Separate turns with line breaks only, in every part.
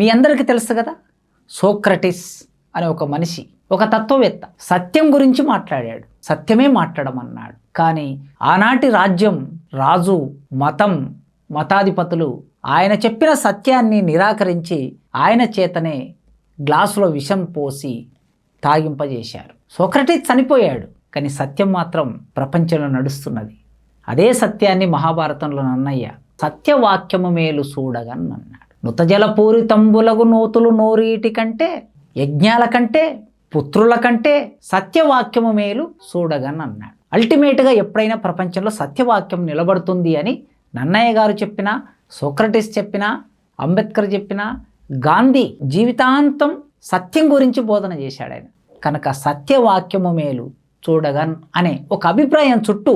మీ అందరికీ తెలుసు కదా, సోక్రటిస్ అనే ఒక మనిషి, ఒక తత్వవేత్త సత్యం గురించి మాట్లాడాడు, సత్యమే మాట్లాడమన్నాడు. కానీ ఆనాటి రాజ్యం, రాజు, మతాధిపతులు ఆయన చెప్పిన సత్యాన్ని నిరాకరించి ఆయన చేతనే గ్లాసులో విషం పోసి తాగింపజేశారు. సోక్రటీస్ చనిపోయాడు, కానీ సత్యం మాత్రం ప్రపంచంలో నడుస్తున్నది. అదే సత్యాన్ని మహాభారతంలో నన్నయ్య సత్యవాక్యము మేలు చూడగన్ అన్నాడు. నుతజలపూరితంబులగు నోతులు నోరీటి కంటే, యజ్ఞాల కంటే, పుత్రుల కంటే సత్యవాక్యము మేలు చూడగన్ అన్నాడు. అల్టిమేట్గా ఎప్పుడైనా ప్రపంచంలో సత్యవాక్యం నిలబడుతుంది అని నన్నయ్య గారు చెప్పినా, సోక్రటీస్ చెప్పినా, అంబేద్కర్ చెప్పినా, గాంధీ జీవితాంతం సత్యం గురించి బోధన చేశాడు ఆయన. కనుక సత్యవాక్యము మేలు చూడగన్ అనే ఒక అభిప్రాయం చుట్టూ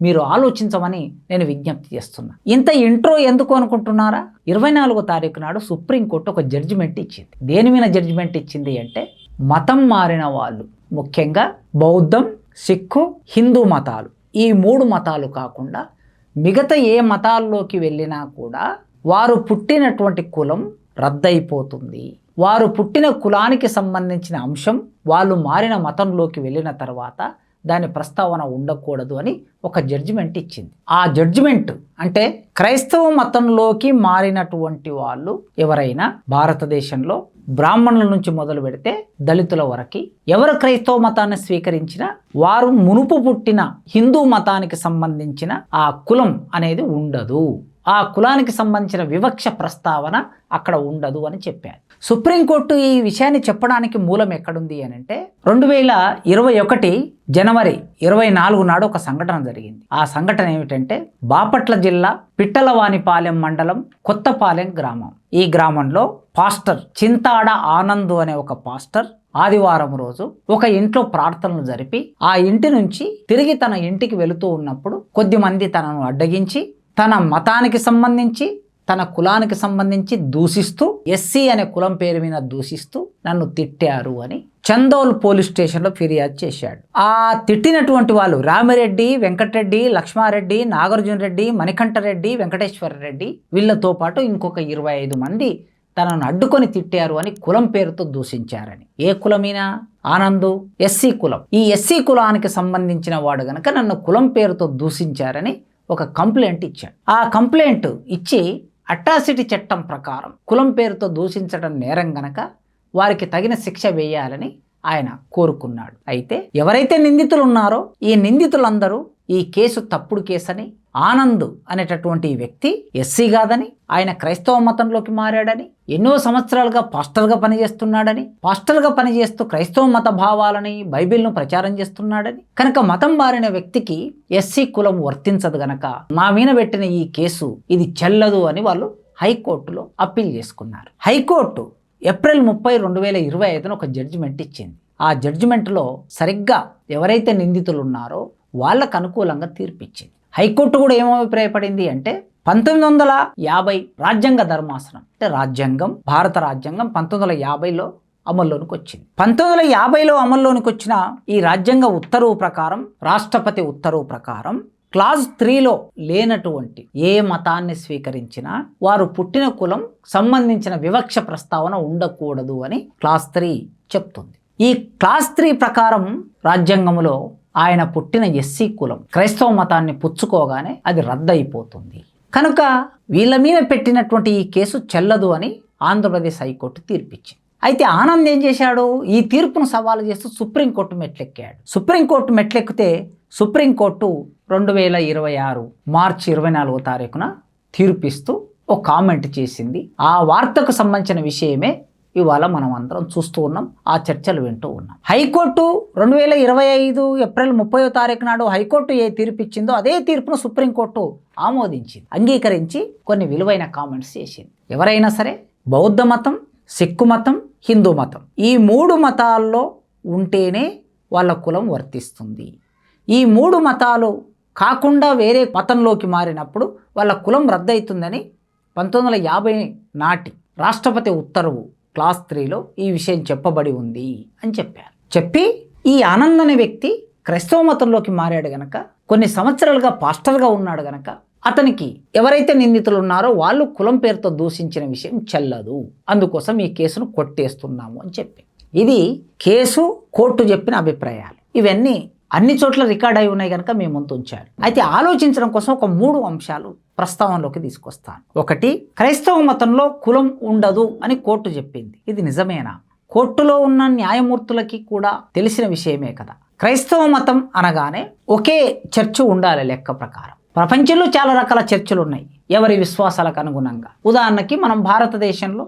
మీరు ఆలోచించమని నేను విజ్ఞప్తి చేస్తున్నా. ఇంత ఇంట్రో ఎందుకు అనుకుంటున్నారా? 24వ తారీఖు నాడు సుప్రీంకోర్టు ఒక జడ్జిమెంట్ ఇచ్చింది. దేని మీద జడ్జిమెంట్ ఇచ్చింది అంటే, మతం మారిన వాళ్ళు, ముఖ్యంగా బౌద్ధం, సిక్కు, హిందూ మతాలు, ఈ 3 మతాలు కాకుండా మిగతా ఏ మతాల్లోకి వెళ్ళినా కూడా వారు పుట్టినటువంటి కులం రద్దయిపోతుంది. వారు పుట్టిన కులానికి సంబంధించిన అంశం వాళ్ళు మారిన మతంలోకి వెళ్ళిన తర్వాత దాని ప్రస్తావన ఉండకూడదు అని ఒక జడ్జిమెంట్ ఇచ్చింది. ఆ జడ్జిమెంట్ అంటే క్రైస్తవ మతంలోకి మారినటువంటి వాళ్ళు ఎవరైనా భారతదేశంలో బ్రాహ్మణుల నుంచి మొదలు పెడితే దళితుల వరకు ఎవరు క్రైస్తవ మతాన్ని స్వీకరించినా వారు మునుపు పుట్టిన హిందూ మతానికి సంబంధించిన ఆ కులం అనేది ఉండదు, ఆ కులానికి సంబంధించిన వివక్ష ప్రస్తావన అక్కడ ఉండదు అని చెప్పారు. సుప్రీంకోర్టు ఈ విషయాన్ని చెప్పడానికి మూలం ఎక్కడుంది అని అంటే, 2021 జనవరి 24 నాడు ఒక సంఘటన జరిగింది. ఆ సంఘటన ఏమిటంటే, బాపట్ల జిల్లా పిట్టలవానిపాలెం మండలం కొత్తపాలెం గ్రామం. ఈ గ్రామంలో పాస్టర్ చింతాడ ఆనంద్ అనే ఒక పాస్టర్ ఆదివారం రోజు ఒక ఇంట్లో ప్రార్థనలు జరిపి ఆ ఇంటి నుంచి తిరిగి తన ఇంటికి వెళుతూ ఉన్నప్పుడు కొద్దిమంది తనను అడ్డగించి తన మతానికి సంబంధించి, తన కులానికి సంబంధించి దూషిస్తూ, ఎస్సీ అనే కులం పేరు మీద దూషిస్తూ నన్ను తిట్టారు అని చందోల్ పోలీస్ స్టేషన్లో ఫిర్యాదు చేశాడు. ఆ తిట్టినటువంటి వాళ్ళు రామిరెడ్డి, వెంకటరెడ్డి, లక్ష్మారెడ్డి, నాగార్జున రెడ్డి, మణికంఠరెడ్డి, వెంకటేశ్వర రెడ్డి, వీళ్ళతో పాటు ఇంకొక 25 మంది తనను అడ్డుకొని తిట్టారు అని కులం పేరుతో దూషించారని. ఏ కులమైనా ఆనందు ఎస్సీ కులం. ఈ ఎస్సీ కులానికి సంబంధించిన వాడు గనక నన్ను కులం పేరుతో దూషించారని ఒక కంప్లైంట్ ఇచ్చాడు. ఆ కంప్లైంట్ ఇచ్చి అట్రాసిటీ చట్టం ప్రకారం కులం పేరుతో దూషించడం నేరం గనక వారికి తగిన శిక్ష వేయాలని ఆయన కోరుకున్నాడు. అయితే ఎవరైతే నిందితులు ఉన్నారో ఈ నిందితులందరూ ఈ కేసు తప్పుడు కేసని, ఆనంద్ అనేటటువంటి వ్యక్తి ఎస్సీ కాదని, ఆయన క్రైస్తవ మతంలోకి మారాడని, ఎన్నో సంవత్సరాలుగా పాస్టర్గా పనిచేస్తున్నాడని, పాస్టర్గా పనిచేస్తూ క్రైస్తవ మత భావాలని, బైబిల్ను ప్రచారం చేస్తున్నాడని, కనుక మతం మారిన వ్యక్తికి ఎస్సీ కులం వర్తించదు గనక మా మీద పెట్టిన ఈ కేసు ఇది చెల్లదు అని వాళ్ళు హైకోర్టులో అప్పీల్ చేసుకున్నారు. హైకోర్టు ఏప్రిల్ 30, 2025 ఒక జడ్జిమెంట్ ఇచ్చింది. ఆ జడ్జిమెంట్లో సరిగ్గా ఎవరైతే నిందితులు ఉన్నారో వాళ్ళకు అనుకూలంగా తీర్పిచ్చింది. హైకోర్టు కూడా ఏం అభిప్రాయపడింది అంటే, 1950 రాజ్యాంగ ధర్మాసనం అంటే రాజ్యాంగం, భారత రాజ్యాంగం 1950లో అమల్లోనికి వచ్చింది. 1950లో అమల్లోనికి వచ్చిన ఈ రాజ్యాంగ ఉత్తర్వు ప్రకారం, రాష్ట్రపతి ఉత్తర్వు ప్రకారం క్లాజ్ 3లో లేనటువంటి ఏ మతాన్ని స్వీకరించినా వారు పుట్టిన కులం సంబంధించిన వివక్ష ప్రస్తావన ఉండకూడదు అని క్లాజ్ 3 చెప్తుంది. ఈ క్లాజ్ 3 ప్రకారం రాజ్యాంగంలో ఆయన పుట్టిన ఎస్సీ కులం క్రైస్తవ మతాన్ని పుచ్చుకోగానే అది రద్దయిపోతుంది. కనుక వీళ్ళ మీద పెట్టినటువంటి ఈ కేసు చెల్లదు అని ఆంధ్రప్రదేశ్ హైకోర్టు తీర్పిచ్చింది. అయితే ఆనంద్ ఏం చేశాడు? ఈ తీర్పును సవాలు చేస్తూ సుప్రీంకోర్టు మెట్లెక్కాడు. సుప్రీంకోర్టు మెట్లెక్కితే సుప్రీంకోర్టు 2026 మార్చి 24వ తారీఖున తీర్పిస్తూ ఒక కామెంట్ చేసింది. ఆ వార్తకు సంబంధించిన విషయమే ఇవాళ మనం అందరం చూస్తూ ఉన్నాం, ఆ చర్చలు వింటూ ఉన్నాం. హైకోర్టు 2025 ఏప్రిల్ 30వ తారీఖు నాడు హైకోర్టు ఏ తీర్పు ఇచ్చిందో అదే తీర్పును సుప్రీంకోర్టు ఆమోదించింది, అంగీకరించి కొన్ని విలువైన కామెంట్స్ చేసింది. ఎవరైనా సరే బౌద్ధ మతం, సిక్కు మతం, హిందూ మతం ఈ 3 మతాల్లో ఉంటేనే వాళ్ళ కులం వర్తిస్తుంది. ఈ 3 మతాలు కాకుండా వేరే మతంలోకి మారినప్పుడు వాళ్ళ కులం రద్దవుతుందని 1950 నాటి రాష్ట్రపతి ఉత్తర్వు క్లాస్ 3లో ఈ విషయం చెప్పబడి ఉంది అని చెప్పారు. చెప్పి ఈ ఆనంద్ అనే వ్యక్తి క్రైస్తవ మతంలోకి మారాడు గనక, కొన్ని సంవత్సరాలుగా పాస్టర్గా ఉన్నాడు గనక అతనికి ఎవరైతే నిందితులు ఉన్నారో వాళ్ళు కులం పేరుతో దూషించిన విషయం చెల్లదు, అందుకోసం ఈ కేసును కొట్టేస్తున్నాము అని చెప్పి. ఇది కేసు, కోర్టు చెప్పిన అభిప్రాయాలు. ఇవన్నీ అన్ని చోట్ల రికార్డ్ అయి ఉన్నాయి కనుక మేము ముందు ఉంచారు. అయితే ఆలోచించడం కోసం ఒక 3 అంశాలు ప్రస్తావనలోకి తీసుకొస్తాను. ఒకటి, క్రైస్తవ మతంలో కులం ఉండదు అని కోర్టు చెప్పింది. ఇది నిజమేనా? కోర్టులో ఉన్న న్యాయమూర్తులకి కూడా తెలిసిన విషయమే కదా. క్రైస్తవ మతం అనగానే ఒకే చర్చ్ ఉండాలి లెక్క ప్రకారం. ప్రపంచంలో చాలా రకాల చర్చిలు ఉన్నాయి ఎవరి విశ్వాసాలకు అనుగుణంగా. ఉదాహరణకి మనం భారతదేశంలో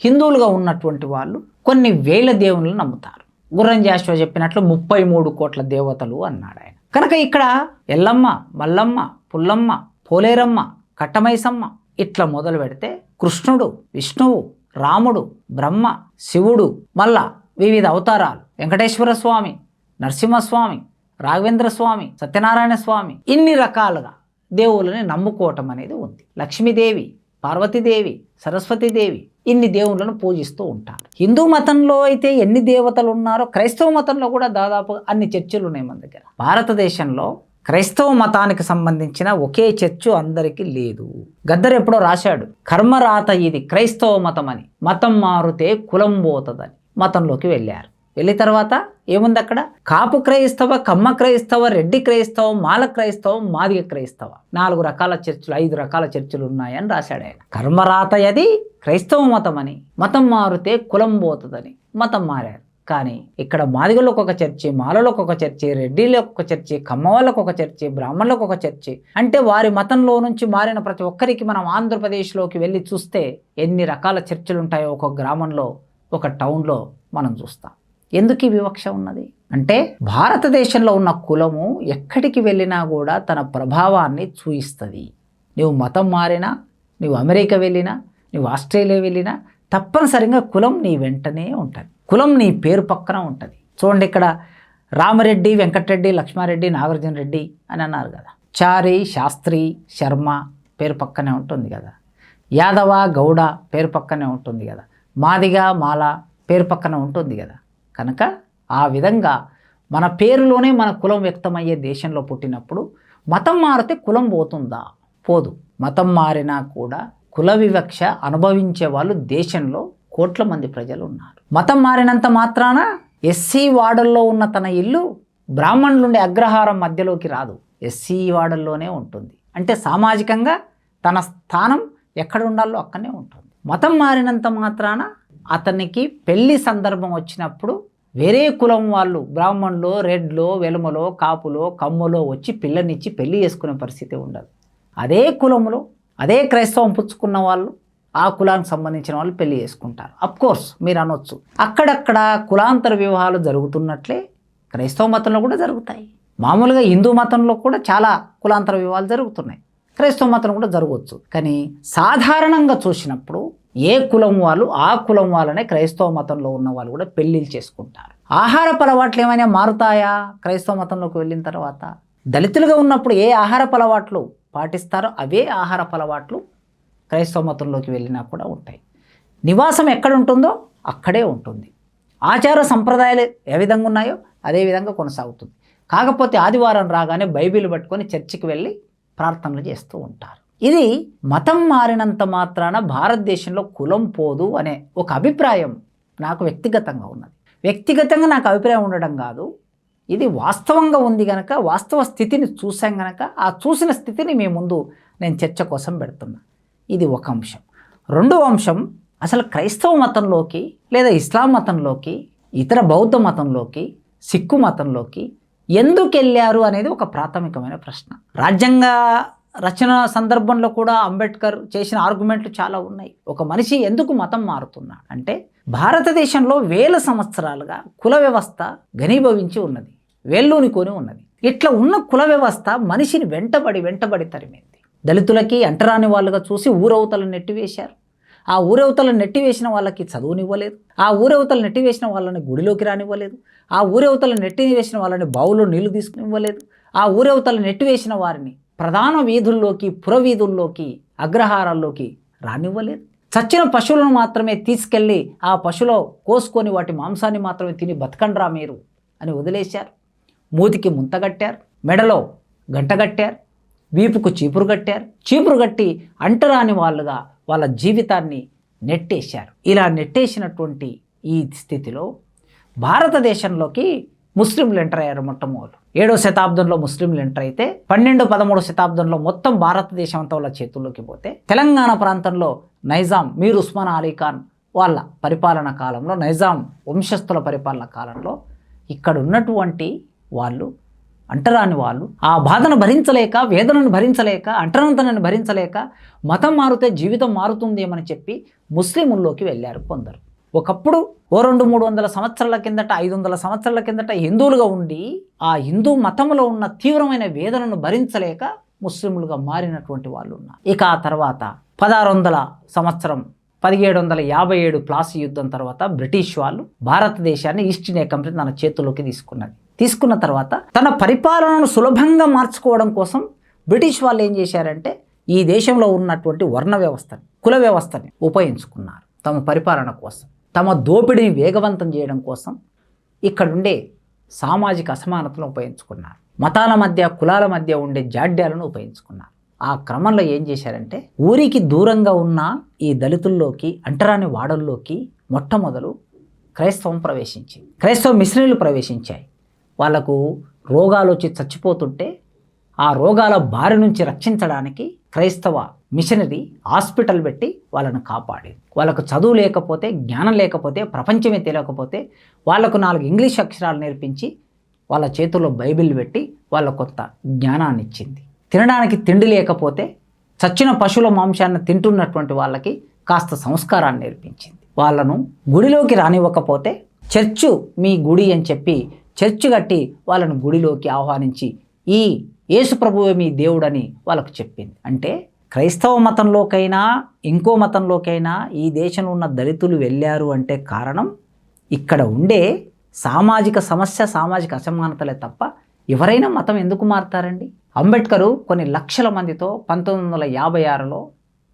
హిందువులుగా ఉన్నటువంటి వాళ్ళు కొన్ని వేల దేవుళ్ళను నమ్ముతారు. గుర్రం జాషువా చెప్పినట్లు 33 కోట్ల దేవతలు అన్నాడు ఆయన. కనుక ఇక్కడ ఎల్లమ్మ, మల్లమ్మ, పుల్లమ్మ, పోలేరమ్మ, కట్టమైసమ్మ ఇట్లా మొదలు పెడితే కృష్ణుడు, విష్ణువు, రాముడు, బ్రహ్మ, శివుడు, మళ్ళా వివిధ అవతారాలు, వెంకటేశ్వర స్వామి, నరసింహస్వామి, రాఘవేంద్ర స్వామి, సత్యనారాయణ స్వామి, ఇన్ని రకాలుగా దేవుళ్ళని నమ్ముకోవటం అనేది ఉంది. లక్ష్మీదేవి, పార్వతీదేవి, సరస్వతీదేవి, ఇన్ని దేవుళ్ళను పూజిస్తూ ఉంటారు. హిందూ మతంలో అయితే ఎన్ని దేవతలు ఉన్నారో క్రైస్తవ మతంలో కూడా దాదాపు అన్ని చర్చిలు ఉన్నాయి మన దగ్గర. భారతదేశంలో క్రైస్తవ మతానికి సంబంధించిన ఒకే చర్చు అందరికీ లేదు. గద్దర్ ఎప్పుడో రాశాడు, కర్మరాత ఇది క్రైస్తవ మతం అని, మతం మారుతే కులం పోతుందని. మతంలోకి వెళ్ళారు. వెళ్ళిన తర్వాత ఏముంది అక్కడ? కాపు క్రైస్తవ, కమ్మ క్రైస్తవ, రెడ్డి క్రైస్తవ, మాల క్రైస్తవ, మాదిగ క్రైస్తవ, 4 రకాల చర్చిలు, 5 రకాల చర్చిలు ఉన్నాయని రాశాడు ఆయన. కర్మరాత అది క్రైస్తవ మతం అని, మతం మారితే కులం పోతుందని మతం మారారు. కానీ ఇక్కడ మాదిగలకు ఒక చర్చి, మాలలకు ఒక చర్చి, రెడ్డిలకు ఒక చర్చి, కమ్మ వాళ్ళకు ఒక చర్చి, బ్రాహ్మణులకు ఒక చర్చి. అంటే వారి మతంలో నుంచి మారిన ప్రతి ఒక్కరికి మనం ఆంధ్రప్రదేశ్లోకి వెళ్ళి చూస్తే ఎన్ని రకాల చర్చిలు ఉంటాయో ఒక గ్రామంలో, ఒక టౌన్లో మనం చూస్తాం. ఎందుకు ఈ వివక్ష ఉన్నది అంటే భారతదేశంలో ఉన్న కులము ఎక్కడికి వెళ్ళినా కూడా తన ప్రభావాన్ని చూయిస్తుంది. నువ్వు మతం మారినా, నువ్వు అమెరికా వెళ్ళినా, నువ్వు ఆస్ట్రేలియా వెళ్ళినా తప్పనిసరిగా కులం నీ వెంటనే ఉంటుంది. కులం నీ పేరు పక్కన ఉంటుంది. చూడండి, ఇక్కడ రామరెడ్డి, వెంకటరెడ్డి, లక్ష్మారెడ్డి, నాగార్జున రెడ్డి అని అన్నారు కదా. చారి, శాస్త్రి, శర్మ పేరు పక్కనే ఉంటుంది కదా. యాదవ, గౌడ పేరు పక్కనే ఉంటుంది కదా. మాదిగ, మాల పేరు పక్కన ఉంటుంది కదా. కనుక ఆ విధంగా మన పేరులోనే మన కులం వ్యక్తమయ్యే దేశంలో పుట్టినప్పుడు మతం మారితే కులం పోతుందా? పోదు. మతం మారినా కూడా కుల వివక్ష అనుభవించే వాళ్ళు దేశంలో కోట్ల మంది ప్రజలు ఉన్నారు. మతం మారినంత మాత్రాన ఎస్సీ వార్డుల్లో ఉన్న తన ఇల్లు బ్రాహ్మణులుండే అగ్రహారం మధ్యలోకి రాదు, ఎస్సీ వార్డుల్లోనే ఉంటుంది. అంటే సామాజికంగా తన స్థానం ఎక్కడ ఉండాలో అక్కడనే ఉంటుంది. మతం మారినంత మాత్రాన అతనికి పెళ్లి సందర్భం వచ్చినప్పుడు వేరే కులం వాళ్ళు, బ్రాహ్మణులో, రెడ్లో, వెలుమలో, కాపులో, కమ్ములో వచ్చి పిల్లనిచ్చి పెళ్లి చేసుకునే పరిస్థితి ఉండదు. అదే కులంలో అదే క్రైస్తవం పుచ్చుకున్న వాళ్ళు, ఆ కులానికి సంబంధించిన వాళ్ళు పెళ్లి చేసుకుంటారు. అఫ్కోర్స్ మీరు అనొచ్చు, అక్కడక్కడ కులాంతర వివాహాలు జరుగుతున్నట్లే క్రైస్తవ మతంలో కూడా జరుగుతాయి. మామూలుగా హిందూ మతంలో కూడా చాలా కులాంతర వివాహాలు జరుగుతున్నాయి, క్రైస్తవ మతం కూడా జరగవచ్చు. కానీ సాధారణంగా చూసినప్పుడు ఏ కులం వాళ్ళు ఆ కులం వాళ్ళనే క్రైస్తవ మతంలో ఉన్న వాళ్ళు కూడా పెళ్ళిళ్ళు చేసుకుంటారు. ఆహారపు అలవాట్లు ఏమైనా మారుతాయా క్రైస్తవ మతంలోకి వెళ్ళిన తర్వాత? దళితులుగా ఉన్నప్పుడు ఏ ఆహారపు అలవాట్లు పాటిస్తారో అవే ఆహారపు అలవాట్లు క్రైస్తవ మతంలోకి వెళ్ళినా కూడా ఉంటాయి. నివాసం ఎక్కడ ఉంటుందో అక్కడే ఉంటుంది. ఆచార సంప్రదాయాలు ఏ విధంగా ఉన్నాయో అదే విధంగా కొనసాగుతుంది. కాకపోతే ఆదివారం రాగానే బైబిల్ పట్టుకొని చర్చికి వెళ్ళి ప్రార్థనలు చేస్తూ ఉంటారు. ఇది మతం మారినంత మాత్రాన భారతదేశంలో కులం పోదు అనే ఒక అభిప్రాయం నాకు వ్యక్తిగతంగా ఉన్నది. వ్యక్తిగతంగా నాకు అభిప్రాయం ఉండడం కాదు, ఇది వాస్తవంగా ఉంది కనుక, వాస్తవ స్థితిని చూసాం కనుక ఆ చూసిన స్థితిని మీ ముందు నేను చర్చ కోసం పెడుతున్నా. ఇది ఒక అంశం. రెండవ అంశం, అసలు క్రైస్తవ మతంలోకి లేదా ఇస్లాం మతంలోకి, ఇతర బౌద్ధ మతంలోకి, సిక్కు మతంలోకి ఎందుకు వెళ్ళారు అనేది ఒక ప్రాథమికమైన ప్రశ్న. రాజ్యాంగ రచన సందర్భంలో కూడా అంబేద్కర్ చేసిన ఆర్గ్యుమెంట్లు చాలా ఉన్నాయి. ఒక మనిషి ఎందుకు మతం మారుతున్నాడు అంటే భారతదేశంలో వేల సంవత్సరాలుగా కుల వ్యవస్థ ఘనీభవించి ఉన్నది, వేళ్ళూనికొని ఉన్నది. ఇట్లా ఉన్న కుల వ్యవస్థ మనిషిని వెంటబడి తరిమింది. దళితులకి అంటరాని వాళ్ళుగా చూసి ఊరవతలు నెట్టివేశారు. ఆ ఊరవతలు నెట్టివేసిన వాళ్ళకి చదువునివ్వలేదు, ఆ ఊరవతలు నెట్టివేసిన వాళ్ళని గుడిలోకి రానివ్వలేదు, ఆ ఊరవతలు నెట్టివేసిన వాళ్ళని బావులో నీళ్లు తీసుకునివ్వలేదు, ఆ ఊరవతలు నెట్టివేసిన వారిని ప్రధాన వీధుల్లోకి, పురవీధుల్లోకి, అగ్రహారాల్లోకి రానివ్వలేదు. చచ్చిన పశువులను మాత్రమే తీసుకెళ్ళి ఆ పశువులో కోసుకొని వాటి మాంసాన్ని మాత్రమే తిని బతకండ్రా మీరు అని వదిలేశారు. మూతికి ముంతగట్టారు, మెడలో గంటగట్టారు, వీపుకు చీపురు కట్టారు. చీపురు కట్టి అంటరాని వాళ్ళుగా వాళ్ళ జీవితాన్ని నెట్టేశారు. ఇలా నెట్టేసినటువంటి ఈ స్థితిలో భారతదేశంలోకి ముస్లింలు ఎంటర్ అయ్యారు. మొట్టమొదలు 7వ శతాబ్దంలో ముస్లింలు ఎంటర్ అయితే 12, 13వ శతాబ్దంలో మొత్తం భారతదేశం అంతా వాళ్ళ చేతుల్లోకి పోతే తెలంగాణ ప్రాంతంలో నైజాం మీర్ ఉస్మాన్ అలీ ఖాన్ వాళ్ళ పరిపాలన కాలంలో, నైజాం వంశస్థుల పరిపాలన కాలంలో ఇక్కడ ఉన్నటువంటి వాళ్ళు, అంటరాని వాళ్ళు ఆ బాధను భరించలేక, వేదనను భరించలేక, అంటరాంతనాన్ని భరించలేక మతం మారితే జీవితం మారుతుందేమని చెప్పి ముస్లింల్లోకి వెళ్ళారు కొందరు. ఒకప్పుడు 200-300 సంవత్సరాల కిందట, 500 సంవత్సరాల కిందట హిందువులుగా ఉండి ఆ హిందూ మతంలో ఉన్న తీవ్రమైన వేదనను భరించలేక ముస్లింలుగా మారినటువంటి వాళ్ళు ఉన్నారు. ఇక ఆ తర్వాత 1600 సంవత్సరం 1757 ప్లాసీ యుద్ధం తర్వాత బ్రిటిష్ వాళ్ళు భారతదేశాన్ని ఈస్ట్ ఇండియా కంపెనీ తన చేతుల్లోకి తీసుకున్న తర్వాత తన పరిపాలనను సులభంగా మార్చుకోవడం కోసం బ్రిటిష్ వాళ్ళు ఏం చేశారంటే ఈ దేశంలో ఉన్నటువంటి వర్ణ వ్యవస్థని, కుల వ్యవస్థని ఉపయోగించుకున్నారు తమ పరిపాలన కోసం, తమ దోపిడీని వేగవంతం చేయడం కోసం. ఇక్కడుండే సామాజిక అసమానతలను ఉపయోగించుకున్నారు, మతాల మధ్య, కులాల మధ్య ఉండే జాడ్యాలను ఉపయోగించుకున్నారు. ఆ క్రమంలో ఏం చేశారంటే ఊరికి దూరంగా ఉన్న ఈ దళితుల్లోకి, అంటరాని వాడల్లోకి మొట్టమొదలు క్రైస్తవం ప్రవేశించింది. క్రైస్తవ మిషనరీలు ప్రవేశించాయి. వాళ్లకు రోగాలు వచ్చి చచ్చిపోతుంటే ఆ రోగాల బారి నుంచి రక్షించడానికి క్రైస్తవ మిషనరీ హాస్పిటల్ పెట్టి వాళ్ళను కాపాడేది. వాళ్ళకు చదువు లేకపోతే, జ్ఞానం లేకపోతే, ప్రపంచమే తెలియకపోతే వాళ్లకు 4 ఇంగ్లీష్ అక్షరాలు నేర్పించి వాళ్ళ చేతుల్లో బైబిల్ పెట్టి వాళ్ళ కొంత జ్ఞానాన్ని ఇచ్చింది. తినడానికి తిండి లేకపోతే చచ్చిన పశువుల మాంసాన్ని తింటున్నటువంటి వాళ్ళకి కాస్త సంస్కారాన్ని నేర్పించింది. వాళ్ళను గుడిలోకి రానివ్వకపోతే చర్చు మీ గుడి అని చెప్పి చర్చు కట్టి వాళ్ళను గుడిలోకి ఆహ్వానించి ఈ యేసు ప్రభువే మీ దేవుడని వాళ్ళకు చెప్పింది. అంటే క్రైస్తవ మతంలోకైనా ఇంకో మతంలోకైనా ఈ దేశంలో ఉన్న దళితులు వెళ్ళారు అంటే కారణం ఇక్కడ ఉండే సామాజిక సమస్య, సామాజిక అసమానతలే తప్ప ఎవరైనా మతం ఎందుకు మారుతారండి? అంబేద్కరు కొన్ని లక్షల మందితో 1956లో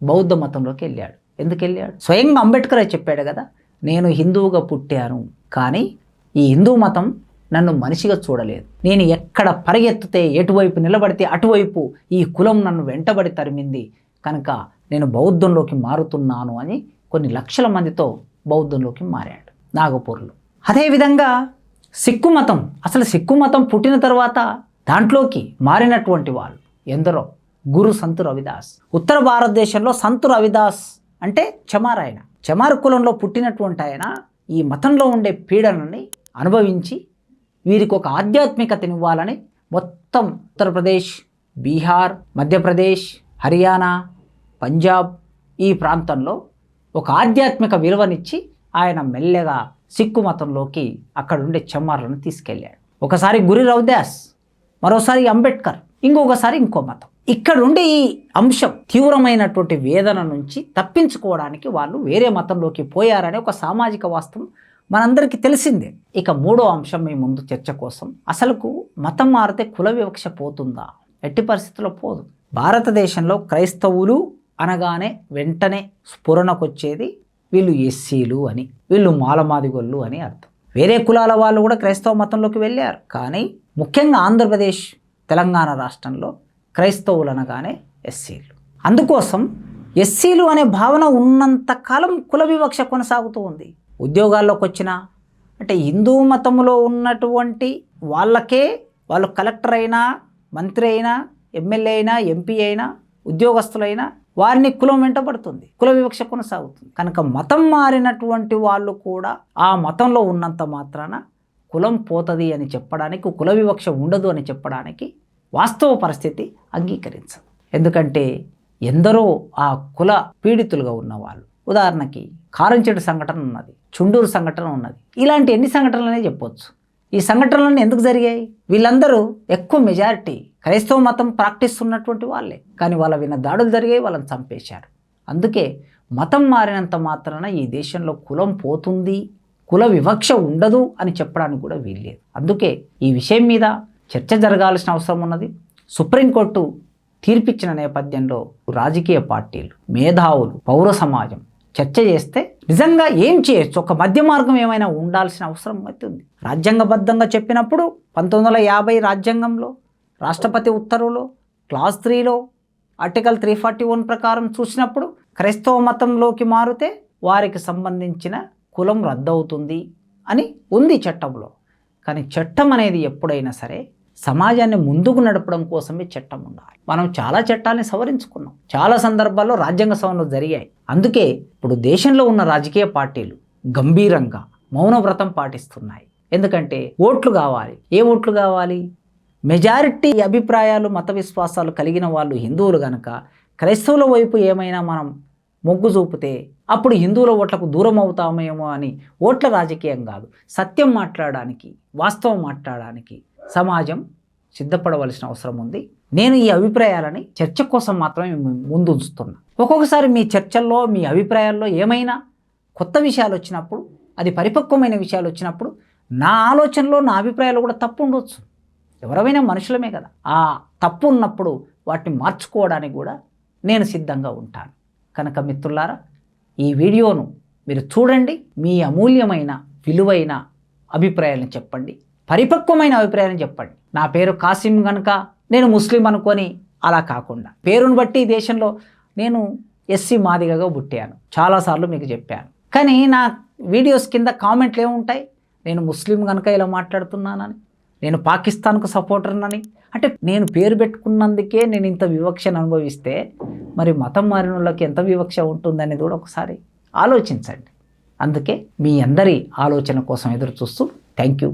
బౌద్ధ మతంలోకి వెళ్ళాడు. ఎందుకు వెళ్ళాడు? స్వయంగా అంబేద్కరే చెప్పాడు కదా, నేను హిందువుగా పుట్టాను కానీ ఈ హిందూ మతం నన్ను మనిషిగా చూడలేదు. నేను ఎక్కడ పరిగెత్తితే, ఎటువైపు నిలబడితే అటువైపు ఈ కులం నన్ను వెంటబడి తరిమింది, కనుక నేను బౌద్ధంలోకి మారుతున్నాను అని కొన్ని లక్షల మందితో బౌద్ధంలోకి మారాడు నాగపూర్లో. అదేవిధంగా సిక్కు మతం, అసలు సిక్కు మతం పుట్టిన తర్వాత దాంట్లోకి మారినటువంటి వాళ్ళు ఎందరో. గురు సంతు రవిదాస్, ఉత్తర భారతదేశంలో సంతు రవిదాస్ అంటే చమార్. ఆయన చమార్ కులంలో పుట్టినటువంటి ఆయన ఈ మతంలో ఉండే పీడనని అనుభవించి వీరికి ఒక ఆధ్యాత్మికతనివ్వాలని మొత్తం ఉత్తరప్రదేశ్, బీహార్, మధ్యప్రదేశ్, హర్యానా, పంజాబ్ ఈ ప్రాంతంలో ఒక ఆధ్యాత్మిక విలువనిచ్చి ఆయన మెల్లగా సిక్కు మతంలోకి అక్కడుండే చమార్లను తీసుకెళ్ళాడు. ఒకసారి గురు రవిదాస్, మరోసారి అంబేద్కర్, ఇంకొకసారి ఇంకో మతం. ఇక్కడుండే ఈ అంశం తీవ్రమైనటువంటి వేదన నుంచి తప్పించుకోవడానికి వాళ్ళు వేరే మతంలోకి పోయారనే ఒక సామాజిక వాస్తవం మనందరికీ తెలిసిందే. ఇక 3వ అంశం మీ ముందు చర్చ కోసం, అసలుకు మతం మారితే కుల వివక్ష పోతుందా? ఎట్టి పరిస్థితుల్లో పోదు. భారతదేశంలో క్రైస్తవులు అనగానే వెంటనే స్ఫురణకొచ్చేది వీళ్ళు ఎస్సీలు అని, వీళ్ళు మాలమాదిగొళ్ళు అని అర్థం. వేరే కులాల వాళ్ళు కూడా క్రైస్తవ మతంలోకి వెళ్ళారు, కానీ ముఖ్యంగా ఆంధ్రప్రదేశ్, తెలంగాణ రాష్ట్రంలో క్రైస్తవులు అనగానే ఎస్సీలు. అందుకోసం ఎస్సీలు అనే భావన ఉన్నంత కాలం కుల వివక్ష కొనసాగుతూ ఉంది. ఉద్యోగాల్లోకి వచ్చినా అంటే హిందూ మతంలో ఉన్నటువంటి వాళ్ళకే, వాళ్ళు కలెక్టర్ అయినా, మంత్రి అయినా, ఎమ్మెల్యే అయినా, ఎంపీ అయినా, ఉద్యోగస్తులైనా వారిని కులం వెంటబడుతుంది, కుల వివక్ష కొనసాగుతుంది. కనుక మతం మారినటువంటి వాళ్ళు కూడా ఆ మతంలో ఉన్నంత మాత్రాన కులం పోతుంది అని చెప్పడానికి, కుల వివక్ష ఉండదు అని చెప్పడానికి వాస్తవ పరిస్థితి అంగీకరించదు. ఎందుకంటే ఎందరో ఆ కుల పీడితులుగా ఉన్నవాళ్ళు, ఉదాహరణకి కారంచేడు సంఘటన ఉన్నది, చుండూరు సంఘటన ఉన్నది, ఇలాంటి ఎన్ని సంఘటనలనే చెప్పొచ్చు. ఈ సంఘటనలన్నీ ఎందుకు జరిగాయి? వీళ్ళందరూ ఎక్కువ మెజారిటీ క్రైస్తవ మతం ప్రాక్టీస్ ఉన్నటువంటి వాళ్ళే, కానీ వాళ్ళ విన్న దాడులు జరిగాయి, వాళ్ళని చంపేశారు. అందుకే మతం మారినంత మాత్రాన ఈ దేశంలో కులం పోతుంది, కుల వివక్ష ఉండదు అని చెప్పడానికి కూడా వీల్లేదు. అందుకే ఈ విషయం మీద చర్చ జరగాల్సిన అవసరం ఉన్నది. సుప్రీంకోర్టు తీర్పిచ్చిన నేపథ్యంలో రాజకీయ పార్టీలు, మేధావులు, పౌర సమాజం చర్చ చేస్తే నిజంగా ఏం చేయొచ్చు, ఒక మధ్య మార్గం ఏమైనా ఉండాల్సిన అవసరం అయితే ఉంది. రాజ్యాంగబద్ధంగా చెప్పినప్పుడు 1950 రాజ్యాంగంలో, రాష్ట్రపతి ఉత్తర్వులో క్లాస్ 3లో ఆర్టికల్ 341 ప్రకారం చూసినప్పుడు క్రైస్తవ మతంలోకి మారితే వారికి సంబంధించిన కులం రద్దవుతుంది అని ఉంది చట్టంలో. కానీ చట్టం అనేది ఎప్పుడైనా సరే సమాజాన్ని ముందుకు నడపడం కోసమే చట్టం ఉండాలి. మనం చాలా చట్టాలని సవరించుకున్నాం, చాలా సందర్భాల్లో రాజ్యాంగ సవరణలు జరిగాయి. అందుకే ఇప్పుడు దేశంలో ఉన్న రాజకీయ పార్టీలు గంభీరంగా మౌనవ్రతం పాటిస్తున్నాయి. ఎందుకంటే ఓట్లు కావాలి. ఏ ఓట్లు కావాలి? మెజారిటీ అభిప్రాయాలు మత విశ్వాసాలు కలిగిన వాళ్ళు హిందువులు కనుక క్రైస్తవుల వైపు ఏమైనా మనం మొగ్గు చూపితే అప్పుడు హిందువుల ఓట్లకు దూరం అవుతామేమో అని ఓట్ల రాజకీయం కాదు, సత్యం మాట్లాడడానికి, వాస్తవం మాట్లాడడానికి సమాజం సిద్ధపడవలసిన అవసరం ఉంది. నేను ఈ అభిప్రాయాలని చర్చ కోసం మాత్రమే ముందు ఉంచుతున్నా. ఒక్కొక్కసారి మీ చర్చల్లో మీ అభిప్రాయాల్లో ఏమైనా కొత్త విషయాలు వచ్చినప్పుడు, అది పరిపక్వమైన విషయాలు వచ్చినప్పుడు నా ఆలోచనలో నా అభిప్రాయాలు కూడా తప్పు ఉండొచ్చు. ఎవరైనా మనుషులమే కదా. ఆ తప్పు ఉన్నప్పుడు వాటిని మార్చుకోవడానికి కూడా నేను సిద్ధంగా ఉంటాను. కనుక మిత్రులారా, ఈ వీడియోను మీరు చూడండి, మీ అమూల్యమైన విలువైన అభిప్రాయాలను చెప్పండి, పరిపక్వమైన అభిప్రాయాలను చెప్పండి. నా పేరు కాసిం కనుక నేను ముస్లిం అనుకొని అలా కాకుండా, పేరును బట్టి దేశంలో నేను ఎస్సీ మాదిగగా పుట్టాను, చాలాసార్లు మీకు చెప్పాను. కానీ నా వీడియోస్ కింద కామెంట్లు ఏముంటాయి? నేను ముస్లిం కనుక ఇలా మాట్లాడుతున్నానని, నేను పాకిస్తాన్కు సపోర్టర్నని. అంటే నేను పేరు పెట్టుకున్నందుకే నేను ఇంత వివక్షను అనుభవిస్తే మరి మతం మారిన వాళ్ళకి ఎంత వివక్ష ఉంటుందనేది కూడా ఒకసారి ఆలోచించండి. అందుకే మీ అందరి ఆలోచన కోసం ఎదురు చూస్తూ థ్యాంక్ యూ.